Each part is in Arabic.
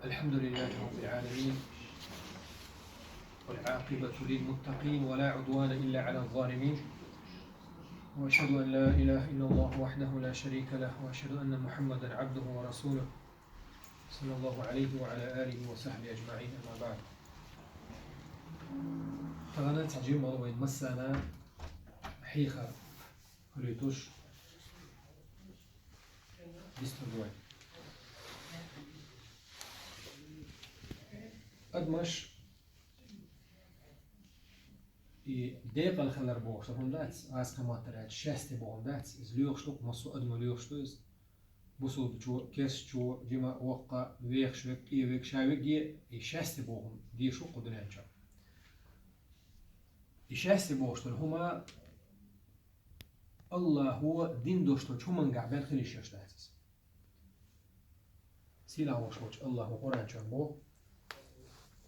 الحمد لله رب العالمين، والعاقبة للمتقين ولا عدوان إلا على الظالمين، وأشهد أن لا إله إلا الله وحده لا شريك له، وأشهد أن محمدا عبده ورسوله صلى الله عليه وعلى آله وصحبه أجمعين. أما بعد، فأنا تعجيم وين مسانا حيخة هليتوش بيستردوين أدمش دقيقة الخلر بوش طبعا داتس عاس كماترات شاستي بوم داتس إز ليوخشلوك مصو أدم ليوخشلوز بوصل جو كيس جو جما وقع ويخ شوك ويخ شاوك دي شاستي بوهم دي شو قدرين شا شاستي بوش هما الله هو دين دوشتو شو من قاعد خليش يشتهز سيلا وشوش الله هو قرآن شا بو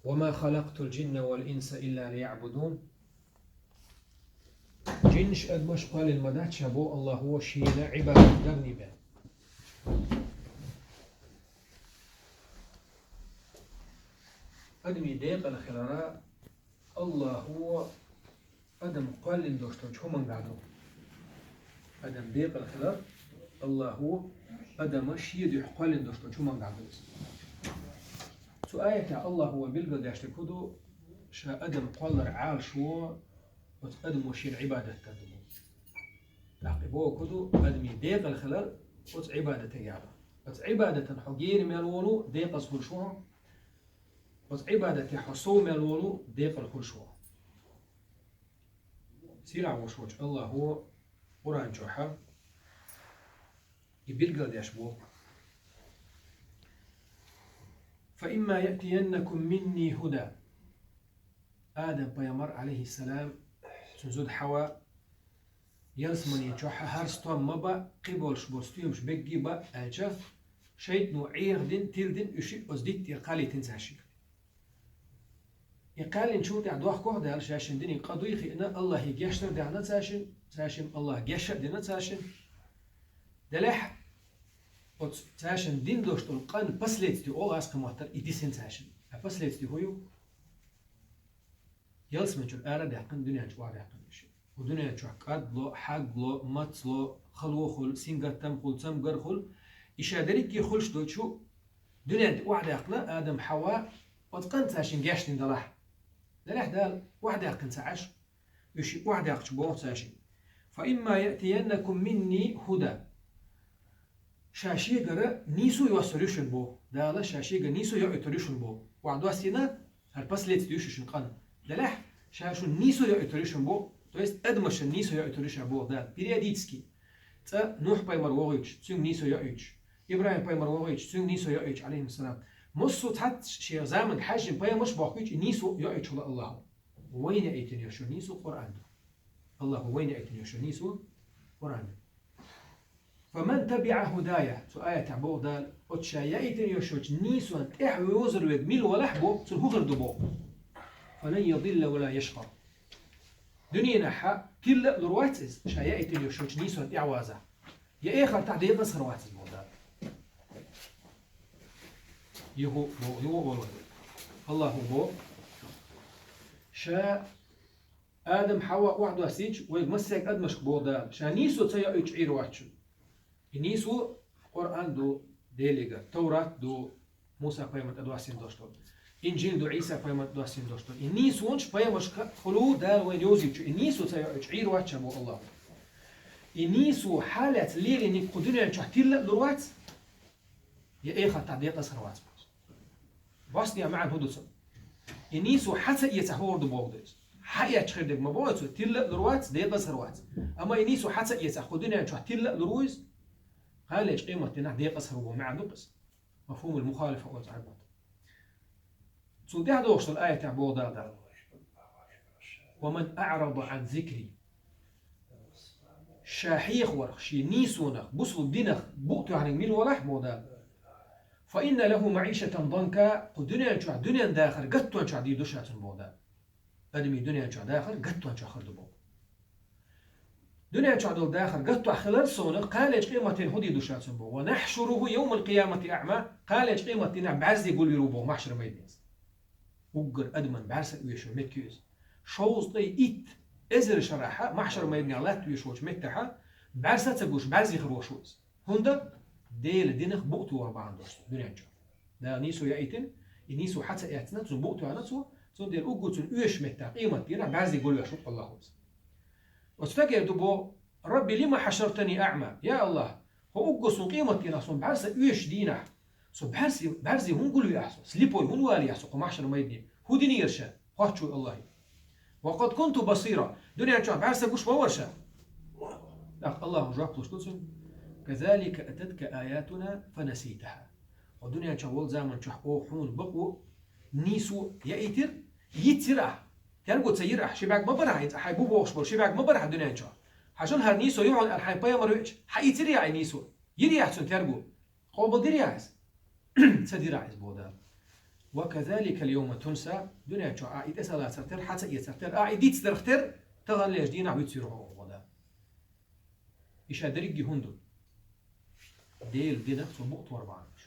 وما خلقت الجن والإنس إلا ليعبدون. جنش أدمش قال المدات شابو الله هو شينا عبادة درني به. أدمي ديق الخلراء الله هو أدم قال الدوشتون شو من قعدو أدم ديق الخلر الله هو أدم شيد قال الدوشتون شو من قعدو سؤالك الله هو بلغة داشت كدو شا أدم قال عال شو وتقدم وشين عبادة تقدمه تعقبوه كدو أدمي ديق الخلر وتعبادة يابا وتعبادة حقير مالولو ديق أصفل شوها وتعبادة حصو مالولو ديق الخل شوها سيلع وشوش الله هو قرآن جوحا يبلغ داشبوه فإما يأتينكم مني هدى آدم بيمر عليه السلام تنزود حوا يلسمني جوحا هرستوان مبا قبولش بوستيومش بقي با أجف شيء نوعير دين تيل دين أشي أزديت يقالي تنساشي يقال شو تعدوه كوه دال شاشن دين قضي خينا الله يجشر دعنا تاشن الله جشر دينا تاشن دلح تاشن دين دوشت القان بسلت دي أوغاس كمحتر إديسن تاشن بسلت دي هيو يلسمن شو الآرة دهقن دنيا شو دهقن شيء ودنيا شو قد لو حق لو مت لو خلو خل سينجر تم خل تم جر خل إشادريك يخلش دو شو دنيا واحد دهقنا آدم حواء وتقن تاشن جاشن دلح دلح دال واحد دهقن تاش يشي واحد دهقش بوه تاشن فإما يأتينكم مني هدى شاشي جرا نيسو يوصلوشن بو دالا شاشي جرا نيسو يوصلوشن بو وعندو سينا هالبسلت ديوشن قن دلح شاشو نيسو يوصلوشن بو то есть أدمش نيسو يوصلوشن بو دال периодически تا نوح بايمر وغيش تسون نيسو يوصل إبراهيم بايمر وغيش تسون نيسو يوصل عليه السلام مصو تحت شيء زمن حجم بايمش باقيش نيسو يوصل الله وين أيتن يوشو نيسو قرآن الله وين أيتن يوشو نيسو قرآن فمن تبع هدايا سؤال تعبو دال أتشايئتن يوشوش نيسو أن إحو يوزر ويقميل ولحبو سنهو غردبو فلن يضل ولا يشقى دنيا نحا كل لرواتز شايئتن يوشوش نيسو أن إعوازا يا إخر تعديل نصر رواتز بودال يهو بو الله بو شا آدم حواء واحد واسيج ويمسك أدمش بودال شا نيسو تسيئيش عيرواتشو نيسو قرآن دو ديليغا توراة دو موسى قيمت أدواسين دوشتو إنجيل دو عيسى قيمت أدواسين دوشتو نيسو ونش قيمش خلو دال وين يوزيتشو نيسو تيعير واتشا بو الله نيسو حالة ليري نيك قدرنا نشحتيل لروات يا إيخا تعديق أسروات بس يا معن هدوسو نيسو حتى يتحور دو بوغدش حيا تشخير ديك مبوغدشو تيل لروات ديق أسروات أما نيسو حتى يتحقدنا نشحتيل لرويز هل إيش قيمة تنح ديق أسهر ومع نقص مفهوم المخالفة والتعبد سودي هذا وش الآية تعبو دادا ومن أعرض عن ذكري شاحيخ ورخشي نيسونخ بصل دينخ بؤتو عن الميل ورح مودا فإن له معيشة ضنكا قدنيا نشوع دنيا داخل قطو نشوع دي دوشات مودا أدمي دنيا نشوع داخل قطو نشوع خرد بو دنيا شعدل داخل قطع خلال صون قال إيش قيمة هدي دوشات سنبو ونحشره يوم القيامة أعمى قال إيش قيمة بعز يقول يروبو محشر ما يدنس وقر أدمن بعرس ويشو متكيز شوز طي إيت إزر شرحة محشر ما يدني الله تويشوش متحة بعرسة تقوش بعرس يخروشوز هندا ديل دينخ بوقتو وربعان دوشت دنيا شعدل دا نيسو يأيتن نيسو حتى يأتنا تزن بوقتو أنا تزن دير أقو تزن ويش متح قيمة دينا بعرس يقول يشوف الله هوز واستجد بو ربي لما حشرتني أعمى يا الله هو أقص قيمتي نصون بعرس إيش دينا صو بعرسي هون قولوا يحصل سليبوي هون والي يحصل ومحشر ما يدني هو ديني يرشا خاتشو الله وقد كنت بصيرا دنيا شو بعرس قوش بورشا الله جواب لشتوسن كذلك أتتك آياتنا فنسيتها ودنيا شو زمن شحقو حون بقو نيسو يأتر يتسرح تلقوا تسيرح شباك ما برح حيبوب وخشبر شباك ما برح الدنيا شو حشون هاد نيسو يقعد الحين بايا مرويش حيتري يا نيسو يري أحسن تلقوا قابل ديري عايز سدير عايز بودا وكذلك اليوم تنسى دنيا شو عايد أسأل سرتر حتى يسرتر عايد يتسرختر تغلي جدينا عبيد سيروه بودا إيش هدريك هندو ديل دينا صبوق توربانش